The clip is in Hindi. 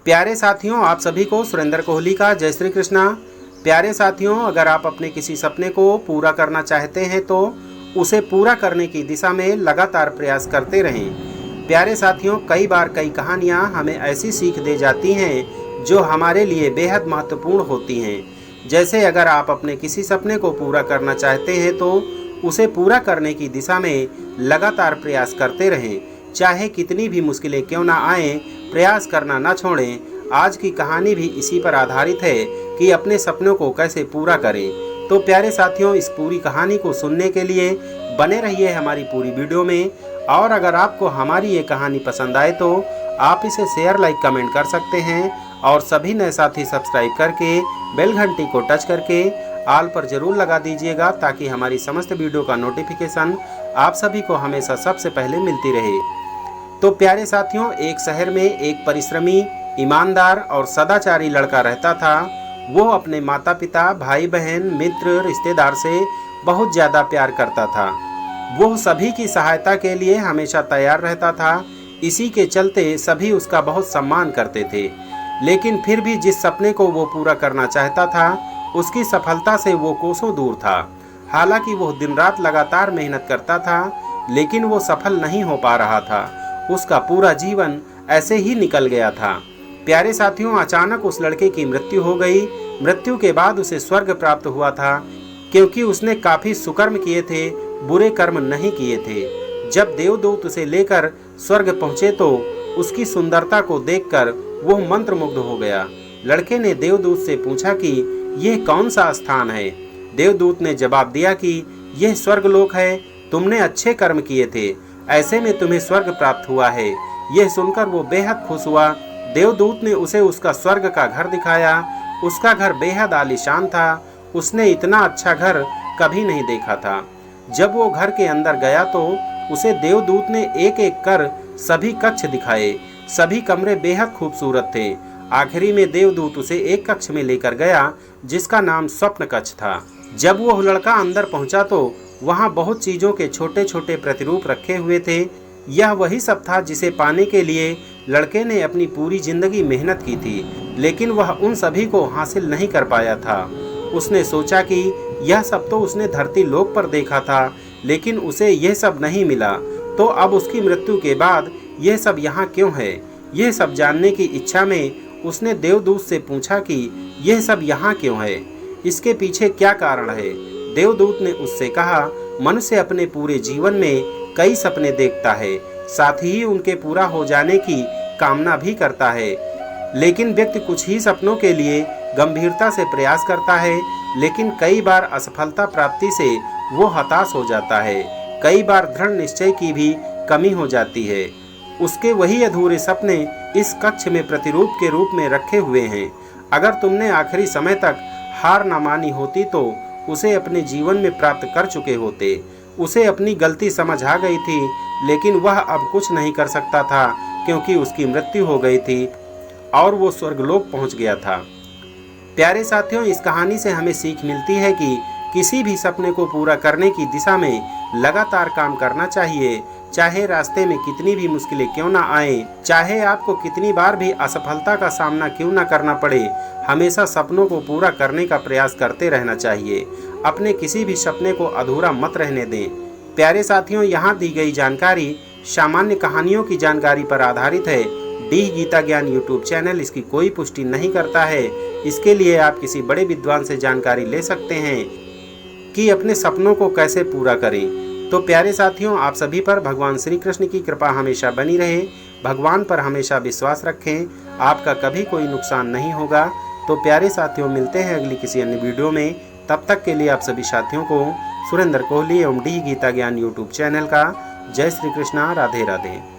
प्यारे साथियों, आप सभी को सुरेंद्र कोहली का जय श्री कृष्णा। प्यारे साथियों, अगर आप अपने किसी सपने को पूरा करना चाहते हैं तो उसे पूरा करने की दिशा में लगातार प्रयास करते रहें। प्यारे साथियों, कई बार कई कहानियाँ हमें ऐसी सीख दे जाती हैं जो हमारे लिए बेहद महत्वपूर्ण होती हैं। जैसे अगर आप अपने किसी सपने को पूरा करना चाहते हैं तो उसे पूरा करने की दिशा में लगातार प्रयास करते रहें, चाहे कितनी भी मुश्किलें क्यों ना आएं, प्रयास करना ना छोड़ें। आज की कहानी भी इसी पर आधारित है कि अपने सपनों को कैसे पूरा करें। तो प्यारे साथियों, इस पूरी कहानी को सुनने के लिए बने रहिए हमारी पूरी वीडियो में। और अगर आपको हमारी ये कहानी पसंद आए तो आप इसे शेयर, लाइक, कमेंट कर सकते हैं और सभी नए साथी सब्सक्राइब करके बेल घंटी को टच करके ऑल पर जरूर लगा दीजिएगा, ताकि हमारी समस्त वीडियो का नोटिफिकेशन आप सभी को हमेशा सबसे पहले मिलती रहे। तो प्यारे साथियों, एक शहर में एक परिश्रमी, ईमानदार और सदाचारी लड़का रहता था। वो अपने माता पिता, भाई बहन, मित्र, रिश्तेदार से बहुत ज़्यादा प्यार करता था। वो सभी की सहायता के लिए हमेशा तैयार रहता था। इसी के चलते सभी उसका बहुत सम्मान करते थे। लेकिन फिर भी जिस सपने को वो पूरा करना चाहता था, उसकी सफलता से वो कोसों दूर था। हालांकि वो दिन रात लगातार मेहनत करता था, लेकिन वो सफल नहीं हो पा रहा था। उसका पूरा जीवन ऐसे ही निकल गया था। प्यारे साथियों, अचानक उस लड़के की मृत्यु हो गई। मृत्यु के बाद उसे स्वर्ग प्राप्त हुआ था, क्योंकि उसने काफी सुकर्म किए थे, बुरे कर्म नहीं किए थे। जब देवदूत उसे लेकर स्वर्ग पहुंचे तो उसकी सुंदरता को देखकर वो मंत्रमुग्ध हो गया। लड़के ने देवदूत से पूछा कि यह कौन सा स्थान है। देवदूत ने जवाब दिया कि यह स्वर्गलोक है। तुमने अच्छे कर्म किए थे, ऐसे में तुम्हें स्वर्ग प्राप्त हुआ है। यह सुनकर वो बेहद खुश हुआ। देवदूत ने उसे उसका स्वर्ग का घर दिखाया। उसका घर बेहद आलीशान था। उसने इतना अच्छा घर कभी नहीं देखा था। जब वो घर के अंदर गया तो उसे देवदूत ने एक एक कर सभी कक्ष दिखाए। सभी कमरे बेहद खूबसूरत थे। आखिरी में देवदूत उसे एक कक्ष में लेकर गया जिसका नाम स्वप्न कक्ष था। जब वो लड़का अंदर पहुंचा तो वहां बहुत चीजों के छोटे छोटे प्रतिरूप रखे हुए थे। यह वही सब था जिसे पाने के लिए लड़के ने अपनी पूरी जिंदगी मेहनत की थी, लेकिन वह उन सभी को हासिल नहीं कर पाया था। उसने सोचा कि यह सब तो उसने धरती लोक पर देखा था, लेकिन उसे यह सब नहीं मिला, तो अब उसकी मृत्यु के बाद यह सब यहाँ क्यों है। यह सब जानने की इच्छा में उसने देवदूत से पूछा कि यह सब यहाँ क्यों है, इसके पीछे क्या कारण है। देवदूत ने उससे कहा, मनुष्य अपने पूरे जीवन में कई सपने देखता है, साथ ही उनके पूरा हो जाने की कामना भी करता है। लेकिन व्यक्ति कुछ ही सपनों के लिए गंभीरता से प्रयास करता है, लेकिन कई बार असफलता प्राप्ति से वो हताश हो जाता है। कई बार दृढ़ निश्चय की भी कमी हो जाती है। उसके वही अधूरे सपने इस कक्ष में प्रतिरूप के रूप में रखे हुए हैं। अगर तुमने आखिरी समय तक हार न मानी होती तो उसे अपने जीवन में प्राप्त कर चुके होते। उसे अपनी गलती समझ आ गई थी, लेकिन वह अब कुछ नहीं कर सकता था, क्योंकि उसकी मृत्यु हो गई थी और वो स्वर्गलोक पहुंच गया था। प्यारे साथियों, इस कहानी से हमें सीख मिलती है कि किसी भी सपने को पूरा करने की दिशा में लगातार काम करना चाहिए, चाहे रास्ते में कितनी भी मुश्किलें क्यों ना आए, चाहे आपको कितनी बार भी असफलता का सामना क्यों ना करना पड़े। हमेशा सपनों को पूरा करने का प्रयास करते रहना चाहिए। अपने किसी भी सपने को अधूरा मत रहने दें। प्यारे साथियों, यहाँ दी गई जानकारी सामान्य कहानियों की जानकारी पर आधारित है। डी गीता ज्ञान यूट्यूब चैनल इसकी कोई पुष्टि नहीं करता है। इसके लिए आप किसी बड़े विद्वान से जानकारी ले सकते हैं कि अपने सपनों को कैसे पूरा करें। तो प्यारे साथियों, आप सभी पर भगवान श्री कृष्ण की कृपा हमेशा बनी रहे। भगवान पर हमेशा विश्वास रखें, आपका कभी कोई नुकसान नहीं होगा। तो प्यारे साथियों, मिलते हैं अगली किसी अन्य वीडियो में। तब तक के लिए आप सभी साथियों को सुरेंद्र कोहली एवं डी गीता ज्ञान यूट्यूब चैनल का जय श्री कृष्णा, राधे राधे।